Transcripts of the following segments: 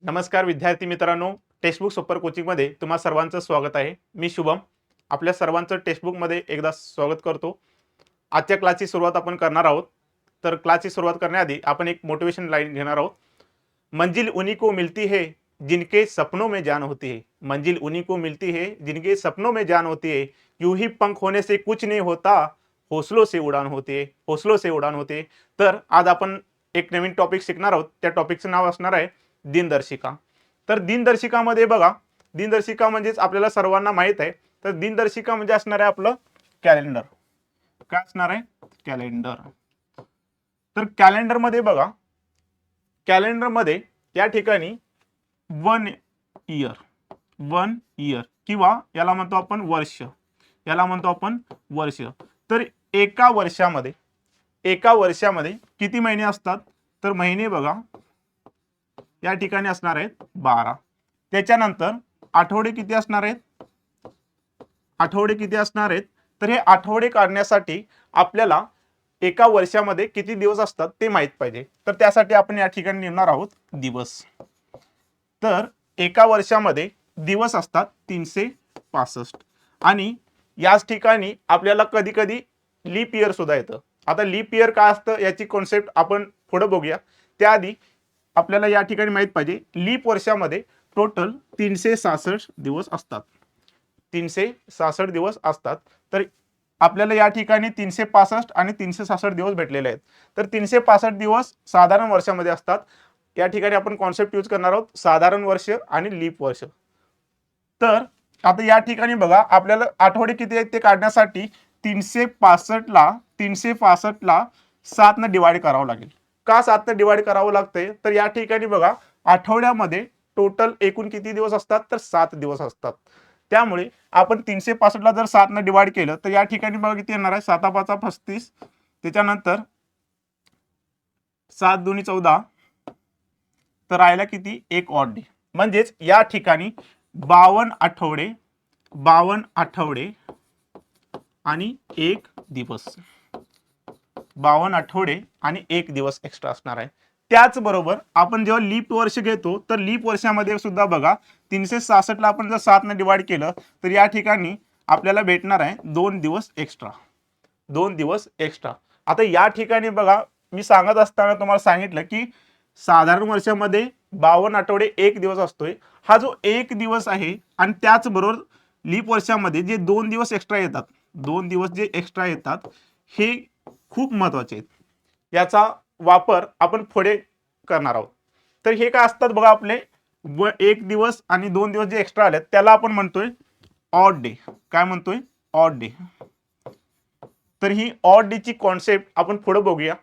नमस्कार विद्यार्थी मित्रांनो, टेक्स्टबुक सुपर कोचिंगमध्ये तुम्हा सर्वांचं स्वागत आहे. मी शुभम आपल्या सर्वांचं टेक्स्टबुकमध्ये एकदा स्वागत करतो. आजच्या क्लासची सुरुवात आपण करणार आहोत. तर क्लासची सुरुवात करण्याआधी आपण एक मोटिवेशन लाइन घेणार आहोत. मंजिल उन्हीं को मिलती है जिनके सपनों में जान होती है. मंजिल उन्हीं को मिलती है जिनके सपनों में जान होती है. यूं ही पंख होने से कुछ नहीं होता, हौसलों से उड़ान होती है, हौसलों से उड़ान होते. तर आज आपण एक नवीन टॉपिक शिकणार आहोत. त्या टॉपिकचं नाव असणार आहे दिनदर्शिका. तर दिनदर्शिकामध्ये बघा, दिनदर्शिका म्हणजेच आपल्याला सर्वांना माहित आहे. तर दिनदर्शिका म्हणजे असणार आहे आपलं कॅलेंडर. काय असणार आहे? कॅलेंडर. तर कॅलेंडर मध्ये बघा, कॅलेंडर मध्ये या ठिकाणी 1 इयर किंवा याला म्हणतो आपण वर्ष, याला म्हणतो आपण वर्ष. तर एका वर्षामध्ये किती महिने असतात? तर महिने बघा या ठिकाणी असणार आहेत 12. त्याच्यानंतर आठवडे किती असणार आहेत? आठवडे किती असणार आहेत? तर हे आठवडे काढण्यासाठी आपल्याला एका वर्षामध्ये किती दिवस असतात ते माहित पाहिजे. तर त्यासाठी आपण या ठिकाणी लिहिणार आहोत दिवस. तर एका वर्षामध्ये दिवस असतात 365 आणि याच ठिकाणी आपल्याला कधी कधी लीप इयर सुद्धा येतं. आता लीप इयर काय असतं याची कॉन्सेप्ट आपण पुढे बघूया. त्याआधी आपल्याला या ठिकाणी माहित पाहिजे लीप वर्षामध्ये टोटल 366 दिवस असतात. 366 दिवस असतात. तर आपल्याला या ठिकाणी 365 आणि 366 दिवस भेटलेले आहेत. तर 365 दिवस साधारण वर्षामध्ये असतात. या ठिकाणी आपण कॉन्सेप्ट यूज करणार आहोत साधारण वर्ष आणि लीप वर्ष. तर आता या ठिकाणी बघा, आपल्याला आठवडे किती आहेत ते काढण्यासाठी 365 ला 7 ने डिवाइड करावं लागेल. का 7 ने डिवाइड करावं लागतंय? तर या ठिकाणी बघा, आठवड्यामध्ये टोटल एकूण किती दिवस असतात? तर 7 दिवस असतात. त्यामुळे आपण 365 ला जर 7 ने डिवाइड केलं तर या ठिकाणी बघा किती येणार आहे? 7 5 35. त्याच्यानंतर 7 2 14. तर राहिला किती? एक ऑड डे. म्हणजेच या ठिकाणी 52 आठवडे आणि एक दिवस. 52 आठवडे आणि एक दिवस एक्स्ट्रा असणार आहे. त्याचबरोबर आपण जेव्हा लीप वर्ष घेतो तर लीप वर्षामध्ये सुद्धा बघा 366 ला आपण जर 7 ने डिवाइड केलं तर या ठिकाणी आपल्याला भेटणार आहे 2 दिवस एक्स्ट्रा. 2 दिवस एक्स्ट्रा. आता या ठिकाणी बघा, मी सांगत असताना तुम्हाला सांगितलं की साधारण वर्षामध्ये 52 आठवडे एक दिवस असतोय. हा जो एक दिवस आहे आणि त्याचबरोबर लीप वर्षामध्ये जे 2 दिवस एक्स्ट्रा येतात, 2 दिवस जे एक्स्ट्रा येतात हे खूप महत्वाचे आहेत. याचा वापर आपण पुढे करणार आहोत. तर हे काय असतात बघा, आपले एक दिवस आणि 2 दिवस जे एक्स्ट्रा आले त्याला आपण म्हणतोय ऑड डे. काय म्हणतोय? Odd day. तर ही ऑड डे ची कॉन्सेप्ट आपण पुढे बघूया.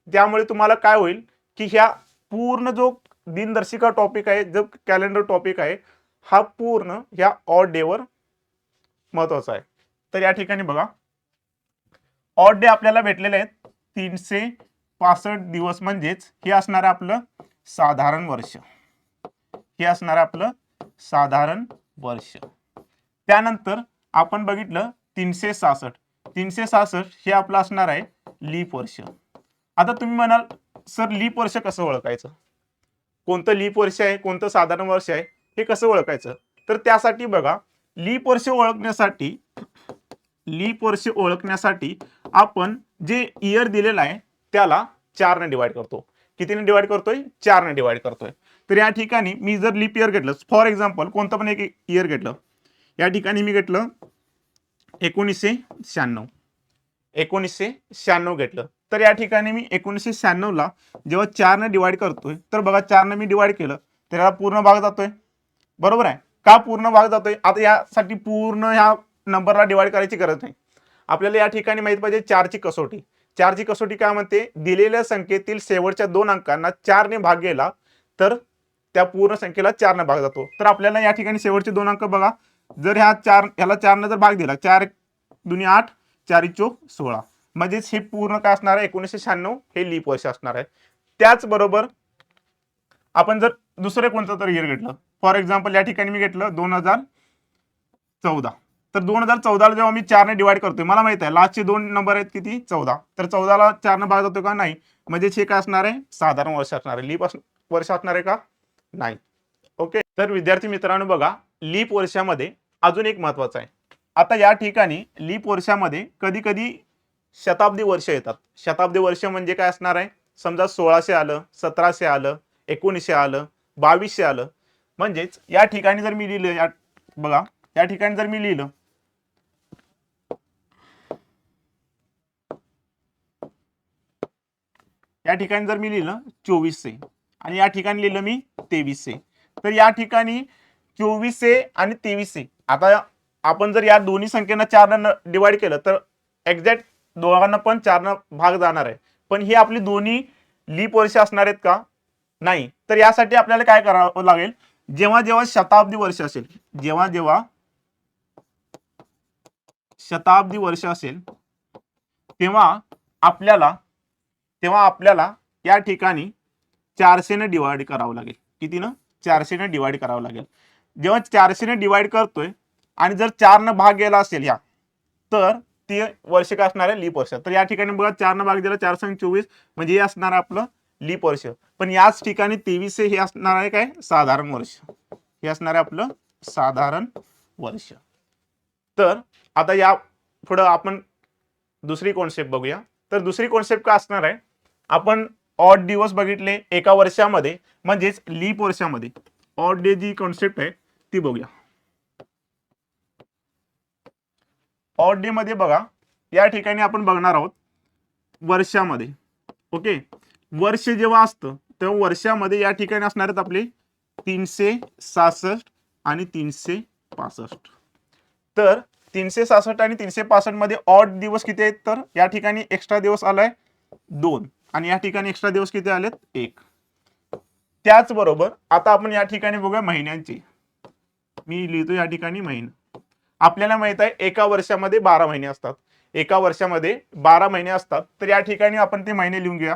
त्यामुळे तुम्हाला काय होईल की ह्या पूर्ण जो दिनदर्शिका टॉपिक आहे, जो कॅलेंडर टॉपिक आहे, हा पूर्ण ह्या ऑड डे वर महत्वाचा आहे. तर या ठिकाणी बघा, ऑड डे आपल्याला भेटलेले आहेत 365 दिवस. म्हणजेच हे असणार आहे आपलं साधारण वर्ष. हे असणार आहे आपलं साधारण वर्ष. त्यानंतर आपण बघितलं 366 हे आपलं असणार आहे लीप वर्ष. आता तुम्ही म्हणाल सर लीप वर्ष कसं ओळखायचं? कोणतं लीप वर्ष आहे, कोणतं साधारण वर्ष आहे, हे कसं ओळखायचं? तर त्यासाठी बघा, लीप वर्ष ओळखण्यासाठी आपण जे इयर दिलेलं आहे त्याला 4 ने डिवाइड करतो. कितीने डिवाइड करतोय? 4 ने डिवाइड करतोय. तर या ठिकाणी मी जर लीप इयर घेतलं, फॉर एक्झाम्पल कोणतं पण एक इयर घेतलं, या ठिकाणी मी घेतलं 1996 घेतलं. तर या ठिकाणी मी 1996 ला जेव्हा 4 ने डिवाइड करतोय तर बघा 4 ने मी डिवाइड केलं तर याला पूर्ण भाग जातोय. बरोबर आहे का? पूर्ण भाग जातोय. आता यासाठी पूर्ण ह्या नंबरला डिवाइड करायची गरज नाही. आपल्याला या ठिकाणी माहित पाहिजे 4 ची कसोटी. 4 ची कसोटी काय म्हणते? दिलेल्या संख्येतील शेवटच्या 2 अंकांना 4 ने भाग गेला तर त्या पूर्ण संख्येला 4 ने भाग जातो. तर आपल्याला या ठिकाणी शेवटचे 2 अंक बघा, जर ह्या 4 ने जर भाग दिला, 4 2 8, 4 4 16, म्हणजेच हे पूर्ण काय असणार आहे? 1996 हे लीप वर्ष असणार आहे. त्याचबरोबर आपण जर दुसरे कोणतं तर इयर घेतलं, फॉर एक्झाम्पल या ठिकाणी मी घेतलं 2014. तर 2014 ला जेव्हा मी 4 ने डिवाइड करतोय, मला माहित आहे लास्टचे 2 नंबर आहेत किती? 14. तर 14 ला 4 ने भाग जातो का? नाही. म्हणजे हे काय असणार आहे? साधारण वर्ष असणार आहे. लीप वर्ष असणार आहे का? नाही. तर विद्यार्थी मित्रांनो बघा, लीप वर्षामध्ये अजून एक महत्वाचं आहे. आता या ठिकाणी लीप वर्षामध्ये कधी कधी शताब्दी वर्ष येतात. शताब्दी वर्ष म्हणजे काय असणार आहे, समजा 1600 आलं, 1700 आलं, 1900 आलं, 2200 आलं. म्हणजेच या ठिकाणी जर मी लिहिलं, बघा या ठिकाणी जर मी लिहिलं या ठिकाणी जर मी लिहिलं 2400 आणि या ठिकाणी लिहिलं मी 2300, तर या ठिकाणी 2400 आणि 2300, आता आपण जर या दोन्ही संख्येना 4 ने डिवाइड केलं तर एक्झॅक्ट दोघांना पण 4 ने भाग जाणार आहे. पण ही आपली दोन्ही लीप वर्ष असणार आहेत का? नाही. तर यासाठी आपल्याला काय करावं लागेल, जेव्हा जेव्हा शताब्दी वर्ष असेल, जेव्हा जेव्हा शताब्दी वर्ष असेल तेव्हा आपल्याला या ठिकाणी 400 ने डिवाइड करावं लागेल. किती ना? 400 ने डिवाइड करावं लागेल. जेव्हा 400 ने डिवाइड करतोय आणि जर 4 ने भाग गेला असेल या, तर ती वर्ष काय असणार आहे, लीप वर्ष. तर या ठिकाणी बघा 4 ने भाग दिला, 4 संग 24, म्हणजे हे असणार आपलं लीप वर्ष. पण याच ठिकाणी 2300 हे असणार आहे काय, साधारण वर्ष. हे असणार आहे आपलं साधारण वर्ष. तर आता या पुढे आपण दुसरी कॉन्सेप्ट बघूया. तर दुसरी कॉन्सेप्ट काय असणार आहे, आपण ऑड दिवस बघितले एका वर्षामध्ये, म्हणजेच लीप वर्षामध्ये ऑड डे जी कॉन्सेप्ट आहे ती बघूया. ऑड डे मध्ये बघा, या ठिकाणी आपण बघणार आहोत वर्षामध्ये. ओके, वर्ष जेव्हा असतं तेव्हा वर्षामध्ये या ठिकाणी असणार आहेत आपले 366 आणि 365. तर 366 आणि 365 मध्ये ऑड दिवस किती आहेत, तर या ठिकाणी एक्स्ट्रा दिवस आलाय 2 आणि या ठिकाणी एक्स्ट्रा दिवस किती आलेत, 1. त्याचबरोबर आता आपण या ठिकाणी बघूया महिन्यांची. मी लिहितो या ठिकाणी महिना. आपल्याला माहित आहे एका वर्षामध्ये 12 महिने असतात. एका वर्षामध्ये 12 महिने असतात. तर या ठिकाणी आपण ते महिने लिहून घेऊया.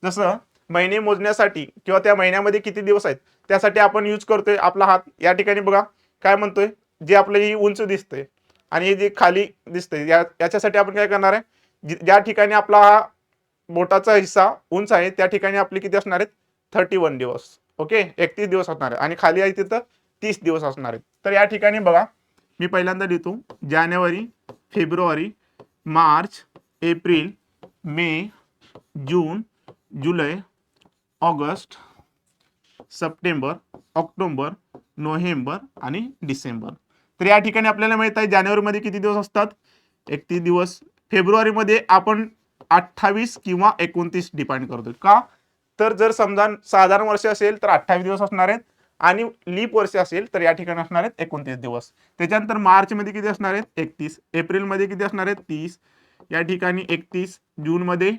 जसं महिने मोजण्यासाठी किंवा त्या महिन्यामध्ये किती दिवस आहेत त्यासाठी आपण यूज करतोय आपला हात. या ठिकाणी बघा काय म्हणतोय, जे आपलं ही उंच दिसतंय आणि हे जे खाली दिसतंय याच्यासाठी आपण काय करणार आहे, ज्या ठिकाणी आपला हा बोटाचा हिस्सा उंच आहे त्या ठिकाणी आपले किती असणार आहेत, 31 दिवस. ओके, 31 दिवस असणार आहे आणि खाली आहे तिथं 30 दिवस असणार आहेत. तर या ठिकाणी बघा मी पहिल्यांदा लिहितो जानेवारी, फेब्रुवारी, मार्च, एप्रिल, मे, जून, जुलै, ऑगस्ट, सप्टेंबर, ऑक्टोबर, नोव्हेंबर आणि डिसेंबर. तर या ठिकाणी आपल्याला माहित आहे जानेवारीमध्ये किती दिवस असतात, 31 दिवस. फेब्रुवारीमध्ये आपण 28 किंवा 29 डिपेंड करतोय का, तर जर समजा साधारण वर्ष असेल तर 28 दिवस असणार आहेत आणि लीप वर्ष असेल तर या ठिकाणी असणार आहेत 29 दिवस. त्याच्यानंतर मार्च मध्ये किती असणार आहेत, 31. एप्रिल मध्ये किती असणार आहेत, 30. या ठिकाणी 31. जून मध्ये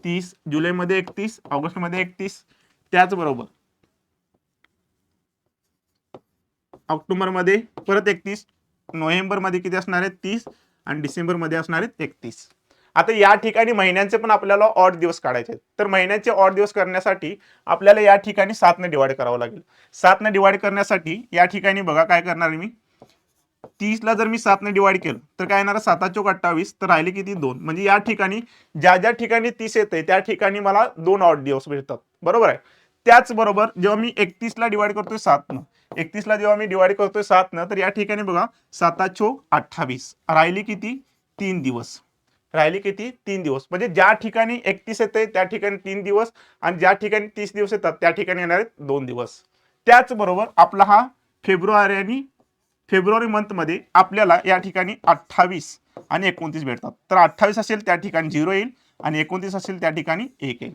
30. जुलै मध्ये 31. ऑगस्ट मध्ये 31. त्याचबरोबर ऑक्टोबर मध्ये परत 31. नोव्हेंबर मध्ये किती असणार आहेत, 30 आणि डिसेंबर मध्ये असणार आहेत 31. आता या ठिकाणी महिन्यांचे पण आपल्याला ऑड दिवस काढायचे आहेत. तर महिन्याचे ऑड दिवस करण्यासाठी आपल्याला या ठिकाणी 7 ने डिवाइड करावं लागेल. 7 ने डिवाइड करण्यासाठी या ठिकाणी बघा काय करणार मी, 30 ला जर मी 7 ने डिवाइड केलं तर काय येणार, 7 चोक 28, तर राहिले किती 2. म्हणजे या ठिकाणी ज्या ठिकाणी 30 येते त्या ठिकाणी मला 2 ऑड दिवस भेटतात. बरोबर आहे. त्याचबरोबर जेव्हा मी 31 ला डिवाइड करतोय 7 न, 31 ला जेव्हा मी डिवाइड करतोय 7 न, तर या ठिकाणी बघा 7 चोक 28, राहिली किती 3 दिवस. राहिली किती 3 दिवस. म्हणजे ज्या ठिकाणी 31 येते त्या ठिकाणी 3 दिवस आणि ज्या ठिकाणी 30 दिवस येतात त्या ठिकाणी येणार आहेत 2 दिवस. त्याचबरोबर आपला हा फेब्रुवारी मंथ मध्ये आपल्याला या ठिकाणी 28 आणि 29 भेटतात. तर 28 असेल त्या ठिकाणी 0 येईल आणि 29 असेल त्या ठिकाणी 1 येईल.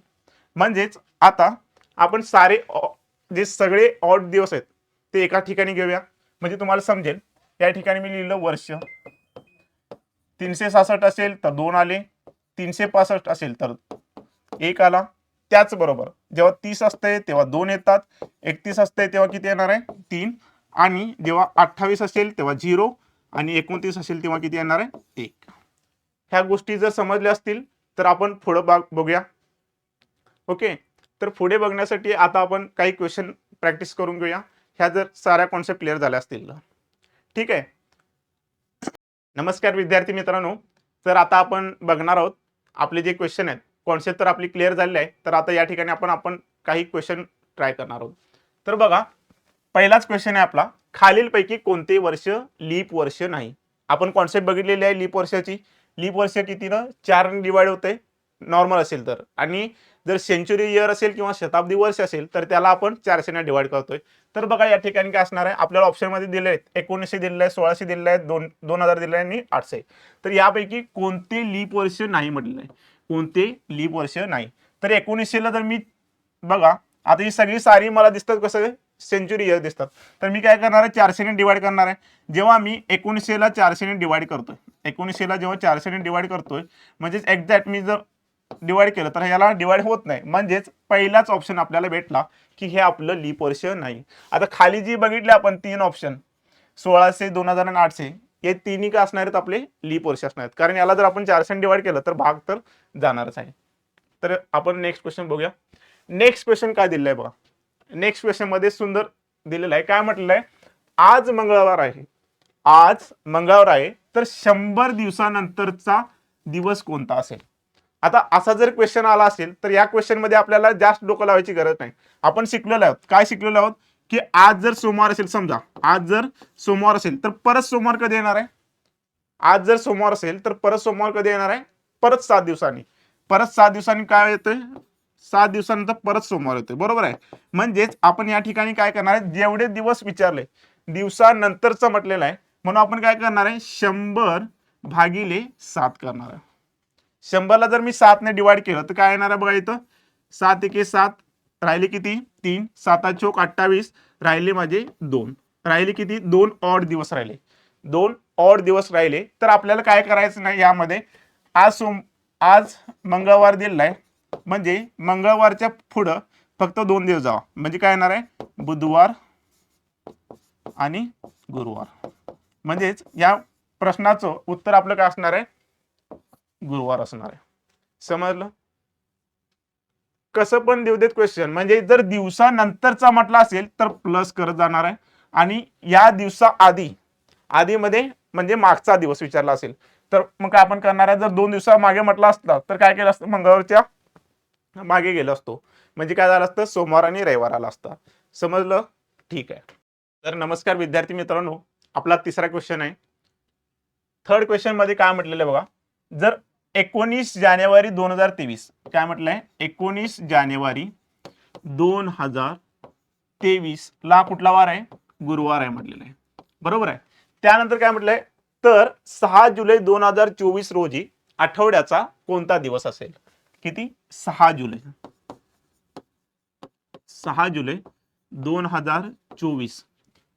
म्हणजेच आता आपण सारे जे सगळे ऑड दिवस आहेत ते एका ठिकाणी घेऊया म्हणजे तुम्हाला समजेल. या ठिकाणी मी लिहिलं वर्ष. 366 असेल तर 2 आले, 365 असेल तर 1 आला. त्याचबरोबर जेव्हा 30 असते तेव्हा 2 येतात, 31 असते तेव्हा किती येणार आहे, 3, आणि जेव्हा 28 असेल तेव्हा 0 आणि 29 असेल तेव्हा किती येणार आहे, 1. ह्या गोष्टी जर समजल्या असतील तर आपण पुढे बघूया. ओके, तर पुढे बघण्यासाठी आता आपण काही क्वेश्चन प्रॅक्टिस करून घेऊया. ह्या जर साऱ्या कॉन्सेप्ट क्लिअर झाल्या असतील तर ठीक आहे. नमस्कार विद्यार्थी मित्रांनो. तर आता आपण बघणार आहोत आपले जे क्वेश्चन आहेत. कॉन्सेप्ट तर आपली क्लिअर झालेली आहे. तर आता या ठिकाणी आपण काही क्वेश्चन ट्राय करणार आहोत. तर बघा पहिलाच क्वेश्चन आहे आपला, खालीलपैकी कोणते वर्ष लीप वर्ष नाही. आपण कॉन्सेप्ट बघितलेली आहे लीप वर्षाची. लीप वर्ष कितीनं 4 ने डिवाइड होते नॉर्मल असेल तर, आणि जर सेंचुरी इयर असेल किंवा शताब्दी वर्ष असेल तर त्याला आपण 400 ने डिवाइड करतोय. तर बघा या ठिकाणी काय असणार आहे, आपल्याला ऑप्शन मध्ये दिले आहेत 1900 दिलेलं आहे, 1600 दिलेलं आहे, 2000 दिलेलं आहे आणि 800. तर यापैकी कोणते लीप वर्ष नाही म्हटलेलं आहे, कोणते लीप वर्ष नाही. तर 1900 ला जर मी बघा आता ही सगळी सारी मला दिसतात कसं सेंचुरी इयर दिसतात, तर मी काय करणार आहे 400 ने डिवाइड करणार आहे. जेव्हा मी 1900 ला 400 ने डिवाइड करतोय, 1900 ला जेव्हा 400 ने डिवाइड करतोय म्हणजेच एक्झॅक्ट मी जर डिवाइड केलं तर ह्याला डिवाइड होत नाही, म्हणजेच पहिलाच ऑप्शन आपल्याला भेटला की हे आपलं लीप वर्ष नाही. आता खाली जी बघितले आपण 3 ऑप्शन 1600, 2000 आणि 800, हे तिन्ही का असणार आहेत आपले लीप वर्ष असणार आहेत, कारण याला जर आपण 400 ने डिवाइड केलं तर भाग तर जाणारच आहे. तर आपण नेक्स्ट क्वेश्चन बघूया. नेक्स्ट क्वेश्चन काय दिलेलं आहे बघा. नेक्स्ट क्वेश्चन मध्ये सुंदर दिलेलं आहे, काय म्हटलेलं आहे, आज मंगळवार आहे, आज मंगळवार आहे तर 100 दिवसानंतरचा दिवस कोणता असेल. आता असा जर क्वेश्चन आला असेल तर या क्वेश्चन मध्ये आपल्याला जास्त डोकं लावायची गरज नाही. आपण शिकलेलो आहोत, काय शिकलेलो आहोत की आज जर सोमवार असेल, समजा आज जर सोमवार असेल तर परत सोमवार कधी येणार आहे, आज जर सोमवार असेल तर परत सोमवार कधी येणार आहे, परत 7 दिवसांनी. परत 7 दिवसांनी काय येतोय, 7 दिवसानंतर परत सोमवार येतोय, बरोबर आहे. म्हणजेच आपण या ठिकाणी काय करणार आहे, जेवढे दिवस विचारले दिवसानंतरचं म्हटलेलं आहे, म्हणून आपण काय करणार आहे 100 भागिले 7 करणार आहे. 100 ला जर मी 7 ने डिवाइड केलं तर काय येणार आहे बघा, इथं 7 एके 7 राहिले किती 3, 7 चोक 28 राहिले माझे 2, राहिले किती 2 ऑड दिवस राहिले, 2 ऑड दिवस राहिले. तर आपल्याला काय करायचं नाही यामध्ये, आज मंगळवार दिलेला आहे म्हणजे मंगळवारच्या पुढं फक्त 2 दिवस जावा, म्हणजे काय येणार आहे बुधवार आणि गुरुवार. म्हणजेच या प्रश्नाचं उत्तर आपलं काय असणार आहे, गुरुवार असणार आहे. समजलं. कसं पण देऊ देत क्वेश्चन, म्हणजे जर दिवसानंतरचा म्हटला असेल तर प्लस करत जाणार आहे, आणि या दिवसा आधी मध्ये म्हणजे मागचा दिवस विचारला असेल तर मग काय आपण करणार आहे, जर 2 दिवसा मागे म्हटलं असतं तर काय केलं असतं, मंगळवारच्या मागे गेलो असतो, म्हणजे काय झालं असतं सोमवार आणि रविवार आला असता. समजलं. ठीक आहे. तर नमस्कार विद्यार्थी मित्रांनो, आपला तिसरा क्वेश्चन आहे. थर्ड क्वेश्चन मध्ये काय म्हटलेलं आहे बघा, जर 19 जानेवारी 2023 काय म्हटलंय, 19 जानेवारी 2023 ला कुठला वार आहे, गुरुवार आहे म्हटलेलं आहे, बरोबर आहे. त्यानंतर काय म्हटलंय, तर 6 जुलै 2024 रोजी आठवड्याचा कोणता दिवस असेल. किती 6 जुलै 2024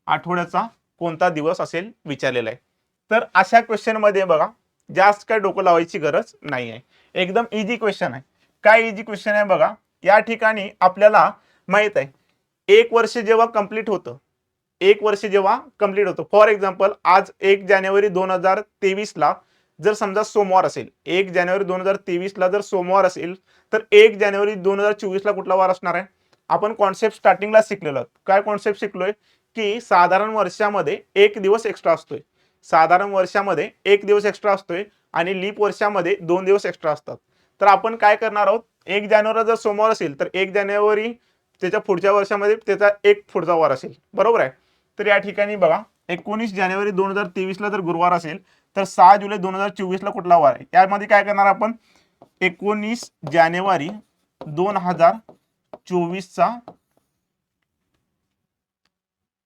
आठवड्याचा कोणता दिवस असेल विचारलेला आहे. तर अशा क्वेश्चन मध्ये बघा जास्त काय डोकं लावायची गरज नाही आहे, एकदम इझी क्वेश्चन आहे. काय इझी क्वेश्चन आहे बघा, या ठिकाणी आपल्याला माहित आहे 1 वर्ष जेव्हा कंप्लीट होतं, 1 वर्ष जेव्हा कंप्लीट होतं, फॉर एक्झाम्पल आज 1 जानेवारी 2023 ला जर समजा सोमवार असेल, 1 जानेवारी 2023 ला जर सोमवार असेल तर 1 जानेवारी 2024 ला कुठला वार असणार आहे. आपण कॉन्सेप्ट स्टार्टिंगला शिकलेलो आहोत. काय कॉन्सेप्ट शिकलोय की साधारण वर्षामध्ये 1 दिवस एक्स्ट्रा असतोय, साधारण वर्षामध्ये 1 दिवस एक्स्ट्रा असतोय आणि लीप वर्षामध्ये 2 दिवस एक्स्ट्रा असतात. तर आपण काय करणार आहोत, 1 जानेवारी जर सोमवार असेल तर 1 जानेवारी त्याच्या पुढच्या वर्षामध्ये त्याचा एक पुढचा वार असेल, बरोबर आहे. तर या ठिकाणी बघा 19 जानेवारी 2023 ला जर गुरुवार असेल तर 6 जुलै 2024 ला कुठला वार आहे, यामध्ये काय करणार आपण 19 जानेवारी 2024 चा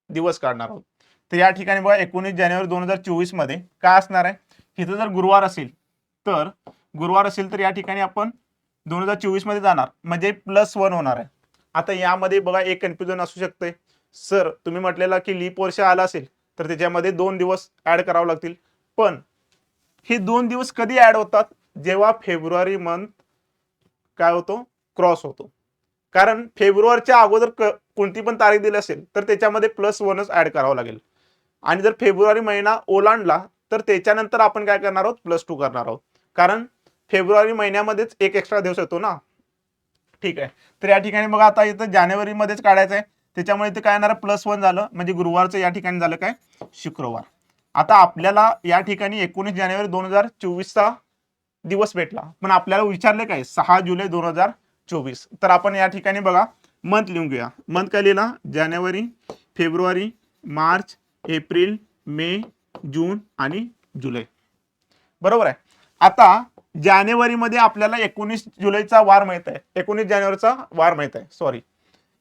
दिवस काढणार आहोत. तर या ठिकाणी बघा 19 जानेवारी 2024 मध्ये काय असणार आहे, इथं जर गुरुवार असेल तर या ठिकाणी आपण 2024 मध्ये जाणार म्हणजे +1 होणार आहे. आता यामध्ये बघा एक कन्फ्युजन असू शकते, सर तुम्ही म्हटलेला की लीप वर्ष आला असेल तर त्याच्यामध्ये 2 दिवस ऍड करावे लागतील, पण हे 2 दिवस कधी ऍड होतात, जेव्हा फेब्रुवारी मंथ काय होतो क्रॉस होतो. कारण फेब्रुवारीच्या अगोदर कोणती पण तारीख दिली असेल तर त्याच्यामध्ये +1च ऍड करावं लागेल, आणि जर फेब्रुवारी महिना ओलांडला तर त्याच्यानंतर आपण काय करणार आहोत +2 करणार आहोत, कारण फेब्रुवारी महिन्यामध्येच एक एक्स्ट्रा दिवस येतो ना. ठीक आहे. तर या ठिकाणी बघा आता इथं जानेवारी मध्येच काढायचं आहे, त्याच्यामुळे इथे काय येणार +1 झालं म्हणजे गुरुवारचं या ठिकाणी झालं काय शुक्रवार. आता आपल्याला या ठिकाणी 19 जानेवारी 2024 चा दिवस भेटला, पण आपल्याला विचारले काय 6 जुलै 2024. तर आपण या ठिकाणी बघा मंथ लिहून घेऊया. मंथ काय लिहिला, जानेवारी फेब्रुवारी, मार्च, एप्रिल, मे, जून आणि जुलै. बरोबर आहे. आता जानेवारीमध्ये आपल्याला 19 जुलैचा वार माहित आहे, 19 जानेवारीचा वार माहित आहे, सॉरी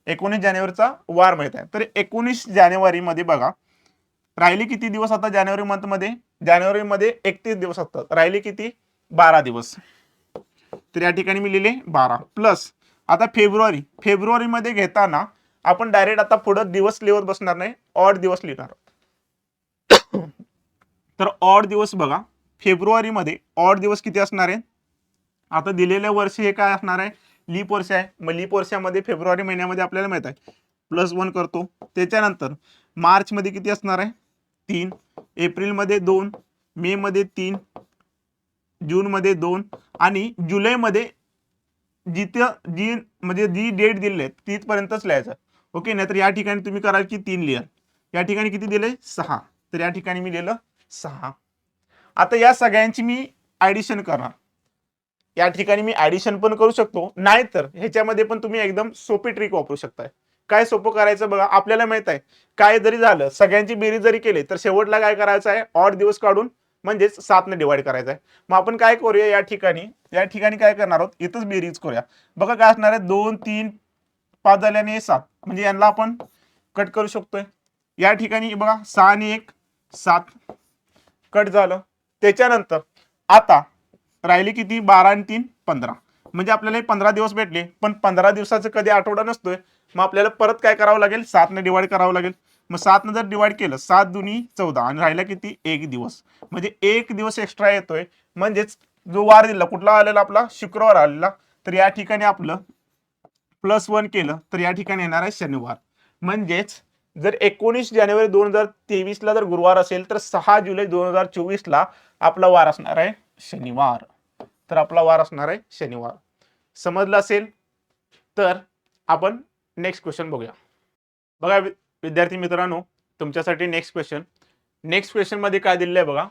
19 जानेवारीचा वार माहित आहे. तर 19 जानेवारीमध्ये बघा राहिले किती दिवस आता जानेवारी मंथ मध्ये, जानेवारीमध्ये 31 दिवस असतात, राहिले किती 12 दिवस. तर या ठिकाणी मी लिहिले 12 प्लस आता फेब्रुवारी, फेब्रुवारीमध्ये घेताना आपण डायरेक्ट आता पुढे दिवस लिहत बसणार नाही, ऑड दिवस लिहिणार. तर ऑड दिवस बघा फेब्रुवारीमध्ये ऑड दिवस किती असणार आहे. आता दिलेल्या वर्षी हे काय असणार आहे, लीप वर्ष आहे. मग लीप वर्षामध्ये फेब्रुवारी महिन्यामध्ये आपल्याला माहित आहे +1 करतो. त्याच्यानंतर मार्च मध्ये किती असणार आहे 3, एप्रिल मध्ये 2, मे मध्ये 3, जून मध्ये 2 आणि जुलै मध्ये जिथं जी म्हणजे जी डेट दिली आहे तिथपर्यंतच लिहायचं. ओके, नाहीतर या ठिकाणी तुम्ही कराल की 3 लिहा. या ठिकाणी किती दिले 6, तर या ठिकाणी मी लिहिलं 6. आता या सगळ्यांची मी ऍडिशन करणार. या ठिकाणी मी ऍडिशन पण करू शकतो, नाहीतर ह्याच्यामध्ये पण तुम्ही एकदम सोपी ट्रिक वापरू शकताय. काय सोपं करायचं बघा, आपल्याला माहित आहे काय जरी झालं सगळ्यांची बेरीज जरी केली तर शेवटला काय करायचं आहे, ऑड दिवस काढून म्हणजेच 7 ने डिवाइड करायचं आहे. मग आपण काय करूया या ठिकाणी काय करणार आहोत, इथंच बेरीज करूया. बघा काय असणार आहे 2 3 5 झाल्याने 7, म्हणजे यांना आपण कट करू शकतोय. या ठिकाणी बघा 6 आणि 1 7 कट झालं. त्याच्यानंतर आता राहिले किती 12 आणि 3 15, म्हणजे आपल्याला 15 दिवस भेटले. पण 15 दिवसाचं कधी आठवडा नसतोय, मग आपल्याला परत काय करावं लागेल 7 ने डिवाइड करावं लागेल. मग 7 ने जर डिवाइड केलं 7 दुनी 14 आणि राहिला किती 1 दिवस, म्हणजे 1 दिवस एक्स्ट्रा येतोय. म्हणजेच जो वार दिला कुठला आलेला आपला शुक्रवार आलेला, तर या ठिकाणी आपलं +1 केलं तर या ठिकाणी येणार आहे शनिवार. म्हणजेच जर 19 जानेवारी 2023 ला जर गुरुवार असेल तर 6 जुलै 2024 ला आपला वार असणार आहे शनिवार. तर आपला वार असणार आहे शनिवार. समजलं असेल तर आपण नेक्स्ट क्वेश्चन बघूया. बघा विद्यार्थी मित्रांनो, तुमच्यासाठी नेक्स्ट क्वेश्चन मध्ये काय दिलेलं आहे बघा.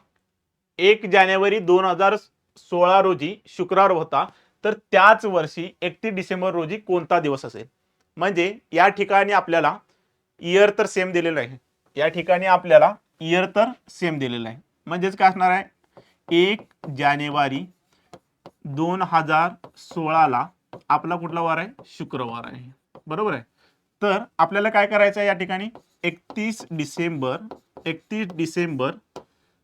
1 जानेवारी 2016 रोजी शुक्रवार होता, तर त्याच वर्षी 31 डिसेंबर रोजी कोणता दिवस असेल. म्हणजे या ठिकाणी आपल्याला इयर तर सेम दिलेलं आहे, या ठिकाणी आपल्याला इयर तर सेम दिलेलं आहे. म्हणजेच काय असणार आहे 1 जानेवारी 2016 ला आपला कुठला वार आहे, शुक्रवार आहे. बरोबर आहे. तर आपल्याला काय करायचं आहे या ठिकाणी 31 डिसेंबर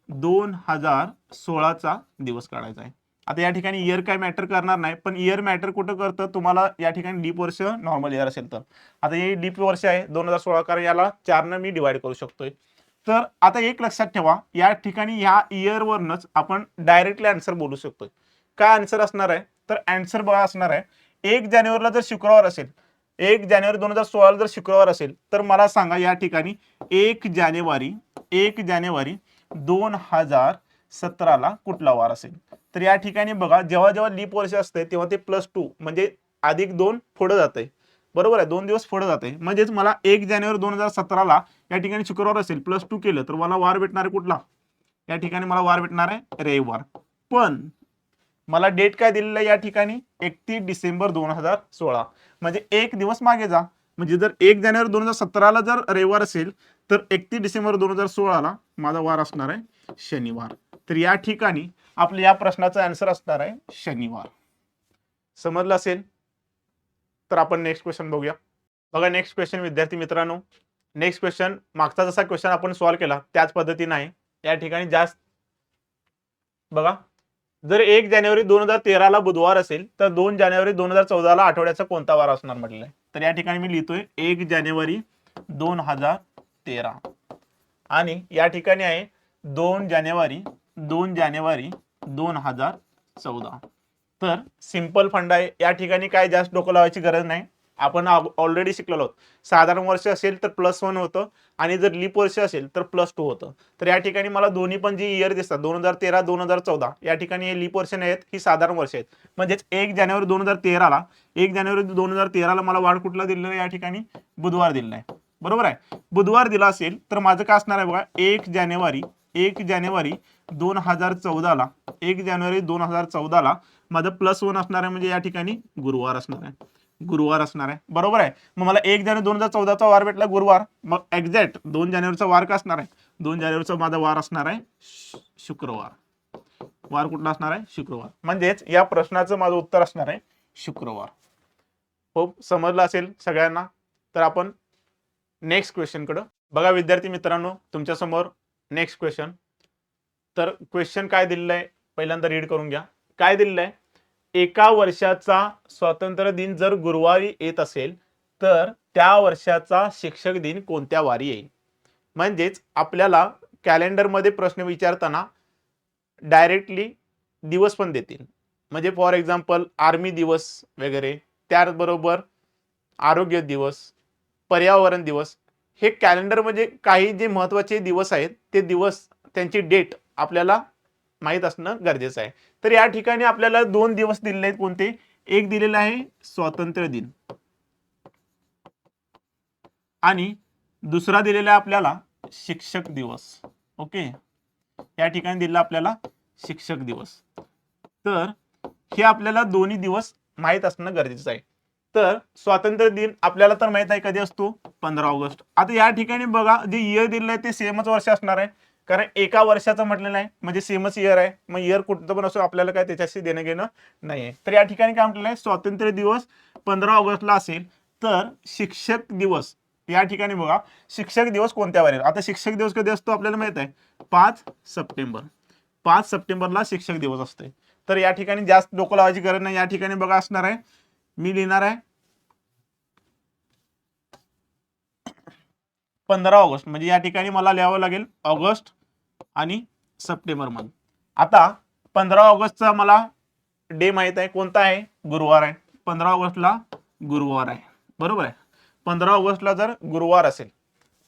2016 चा दिवस काढायचा आहे. आता या ठिकाणी इयर काय मॅटर करणार नाही, पण इयर मॅटर कुठं करतं तुम्हाला या ठिकाणी लीप वर्ष नॉर्मल इयर असेल तर. आता हे लीप वर्ष आहे 2016, कारण याला 4 ने मी डिवाइड करू शकतोय. तर आता एक लक्षात ठेवा, या ठिकाणी या इयर वरनच आपण डायरेक्टली आन्सर बोलू शकतोय. काय आन्सर असणार आहे, तर आन्सर बघा असणार आहे 1 जानेवारीला जर शुक्रवार असेल, 1 जानेवारी 2016 ला जर शुक्रवार असेल, तर मला सांगा या ठिकाणी 1 जानेवारी 2017 ला कुठला वार असेल. तर या ठिकाणी बघा जेव्हा जेव्हा लीप वर्ष असते तेव्हा ते +2 म्हणजे +2 पुढे जाते. बरोबर आहे, 2 दिवस पुढे जाते. म्हणजेच मला 1 जानेवारी 2017 ला या ठिकाणी शुक्रवार असेल, +2 केलं तर मला वार भेटणार आहे कुठला, या ठिकाणी मला वार भेटणार आहे रविवार. पण मला डेट काय दिलेलं आहे या ठिकाणी 31 डिसेंबर 2016, म्हणजे 1 दिवस मागे जा. म्हणजे जर 1 जानेवारी 2017 ला जर रविवार असेल तर 31 डिसेंबर 2016 ला माझा वार असणार आहे शनिवार. तर या ठिकाणी आपल्या या प्रश्नाचा आन्सर असणार आहे शनिवार. समजलं असेल तर आपण नेक्स्ट क्वेश्चन बघूया. बघा नेक्स्ट क्वेश्चन विद्यार्थी मित्रांनो, नेक्स्ट क्वेश्चन मागचा जसा क्वेश्चन आपण सॉल्व्ह केला त्याच पद्धतीने आहे. या ठिकाणी जास्त बघा, जर 1 जानेवारी 2013 ला बुधवार असेल तर 2 जानेवारी 2014 ला आठवड्याचा कोणता वार असणार म्हटलेलं आहे. तर या ठिकाणी मी लिहितोय 1 जानेवारी 2013 आणि या ठिकाणी आहे 2 जानेवारी 2014. तर सिंपल फंड आहे, या ठिकाणी काय जास्त डोकं लावायची गरज नाही. आपण ऑलरेडी शिकलेलो आहोत. साधारण वर्ष असेल तर +1 होतं आणि जर लीप वर्ष असेल तर +2 होतं. तर या ठिकाणी मला दोन्ही पण जी इयर दिसतात 2013 2014, या ठिकाणी हे लीप वर्ष नाही आहेत, ही साधारण वर्ष आहेत. म्हणजेच 1 जानेवारी 2013 ला 1 जानेवारी 2013 ला मला वार कुठला दिलेला आहे, या ठिकाणी बुधवार दिलेला आहे. बरोबर आहे, बुधवार दिला असेल तर माझं काय असणार आहे बघा 1 जानेवारी 2014 ला 1 जानेवारी 2014 ला माझं +1 असणार आहे, म्हणजे या ठिकाणी गुरुवार असणार आहे. गुरुवार असणार आहे, बरोबर आहे. मग मला 1 जानेवारी 2014चा वार भेटला गुरुवार, मग एक्झॅक्ट 2 जानेवारीचा वार का असणार आहे? 2 जानेवारीचा माझा वार असणार आहे शुक्रवार. वार कुठला असणार आहे? शुक्रवार. म्हणजेच या प्रश्नाचं माझं उत्तर असणार आहे शुक्रवार. खूप समजलं असेल सगळ्यांना. तर आपण नेक्स्ट क्वेश्चन कडे बघा विद्यार्थी मित्रांनो, तुमच्या समोर नेक्स्ट क्वेश्चन. तर क्वेश्चन काय दिलेलं आहे पहिल्यांदा रीड करून घ्या. काय दिलेलं आहे? एका वर्षाचा स्वातंत्र्य दिन जर गुरुवारी येत असेल तर त्या वर्षाचा शिक्षक दिन कोणत्या वारी येईल? म्हणजेच आपल्याला कॅलेंडरमध्ये प्रश्न विचारताना डायरेक्टली दिवस पण देतील. म्हणजे फॉर एक्झाम्पल आर्मी दिवस वगैरे, त्याचबरोबर आरोग्य दिवस, पर्यावरण दिवस, हे कॅलेंडर म्हणजे काही जे महत्त्वाचे दिवस आहेत ते दिवस त्यांची डेट आपल्याला माहीत असणं गरजेचं आहे. तर या ठिकाणी आपल्याला 2 दिवस दिलेले आहेत. कोणते? एक दिलेला आहे स्वातंत्र्य दिन आणि दुसरा दिलेला आहे आपल्याला शिक्षक दिवस. ओके, या ठिकाणी दिलेला आपल्याला शिक्षक दिवस. तर हे आपल्याला दोन्ही दिवस माहीत असणं गरजेचं आहे. तर स्वातंत्र्य दिन आपल्याला तर माहित आहे कधी असतो? 15 ऑगस्ट. आता या ठिकाणी बघा जे इयर दिलेलं आहे ते सेमच वर्ष असणार आहे, कारण एका वर्षाचं म्हटलेलं आहे म्हणजे सेमच इयर आहे. मग इयर कुठलं पण असो आपल्याला काय त्याच्याशी देणं घेणं नाही आहे. तर या ठिकाणी काय म्हटलेलं आहे? स्वातंत्र्य दिवस 15 ऑगस्टला असेल तर शिक्षक दिवस या ठिकाणी बघा शिक्षक दिवस कोणत्या वारी? आता शिक्षक दिवस कधी असतो आपल्याला माहित आहे? 5 सप्टेंबर. 5 सप्टेंबरला शिक्षक दिवस असते. तर या ठिकाणी जास्त डोकं लावायची गरज नाही. या ठिकाणी बघा असणार आहे, मी लिहिणार आहे 15 ऑगस्ट. म्हणजे या ठिकाणी मला लिहावं लागेल ऑगस्ट आणि सप्टेंबर मंथ. आता 15 ऑगस्टचा मला डे माहित आहे कोणता आहे? गुरुवार आहे. 15 ऑगस्टला गुरुवार आहे, बरोबर आहे. 15 ऑगस्टला जर गुरुवार असेल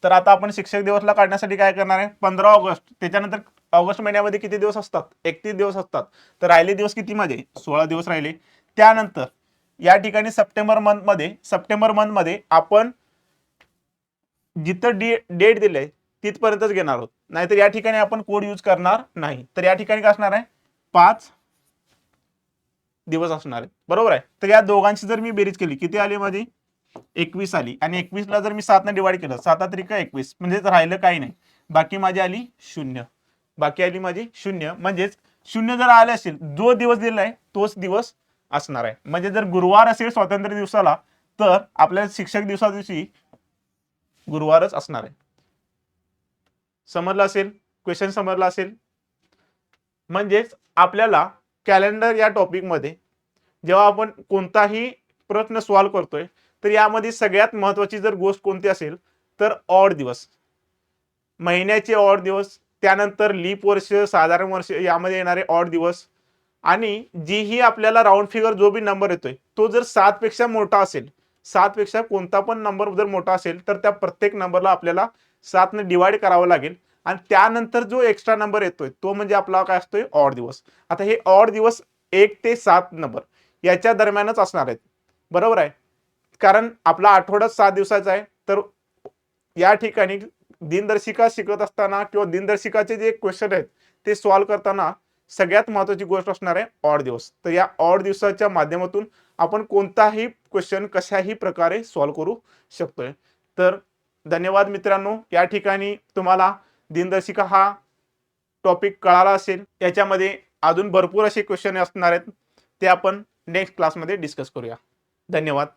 तर आता आपण शिक्षक दिवसला काढण्यासाठी काय करणार आहे? 15 ऑगस्ट, त्याच्यानंतर ऑगस्ट महिन्यामध्ये किती दिवस असतात? 31 दिवस असतात. तर राहिले दिवस किती माझे? 16 दिवस राहिले. त्यानंतर या ठिकाणी सप्टेंबर मंथ मध्ये आपण जिथं डेट दिले तिथपर्यंतच घेणार आहोत, नाहीतर या ठिकाणी आपण कोड यूज करणार नाही. तर या ठिकाणी काय असणार आहे? 5 दिवस असणार आहे, बरोबर आहे. तर या दोघांची जर मी बेरीज केली किती आली माझी? 21 आली. आणि 21 ला जर मी 7 ने डिवाइड केलं, 7 त्रिका 21, म्हणजे राहिलं काही नाही. बाकी माझी आली 0. बाकी आली माझी 0. म्हणजेच 0 जर आले असेल, जो दिवस दिला आहे तोच दिवस असणार आहे. म्हणजे जर गुरुवार असेल स्वातंत्र्य दिवसाला तर आपल्याला शिक्षक दिवसा दिवशी गुरुवारच असणार आहे. समजलं असेल? क्वेश्चन समजला असेल? म्हणजेच आपल्याला कॅलेंडर या टॉपिक मध्ये जेव्हा आपण कोणताही प्रश्न सॉल्व्ह करतोय तर यामध्ये सगळ्यात महत्त्वाची जर गोष्ट कोणती असेल तर ऑड दिवस, महिन्याचे ऑड दिवस, त्यानंतर लीप वर्ष, साधारण वर्ष यामध्ये येणारे ऑड दिवस, आणि जीही आपल्याला राऊंड फिगर जो भी नंबर येतोय तो जर 7 पेक्षा मोठा असेल, 7 पेक्षा कोणता पण नंबर जर मोठा असेल तर त्या प्रत्येक नंबरला आपल्याला 7 ने डिवाइड करावं लागेल. आणि त्यानंतर जो एक्स्ट्रा नंबर येतोय तो म्हणजे आपला काय असतोय? ऑड दिवस. आता हे ऑड दिवस 1 ते 7 नंबर याच्या दरम्यानच असणार आहेत, बरोबर आहे. कारण आपला आठवडा 7 दिवसाचा आहे. तर या ठिकाणी दिनदर्शिका शिकत असताना किंवा दिनदर्शिकाचे जे क्वेश्चन आहेत ते सॉल्व्ह करताना सगळ्यात महत्त्वाची गोष्ट असणार आहे ऑड दिवस. तर या ऑड दिवसाच्या माध्यमातून आपण कोणताही क्वेश्चन कशाही प्रकारे सॉल्व्ह करू शकतोय. तर धन्यवाद मित्रांनो. या ठिकाणी तुम्हाला दिनदर्शिका हा टॉपिक कळाला असेल. याच्यामध्ये अजून भरपूर असे क्वेश्चन असणार आहेत, ते आपण नेक्स्ट क्लासमध्ये डिस्कस करूया. धन्यवाद.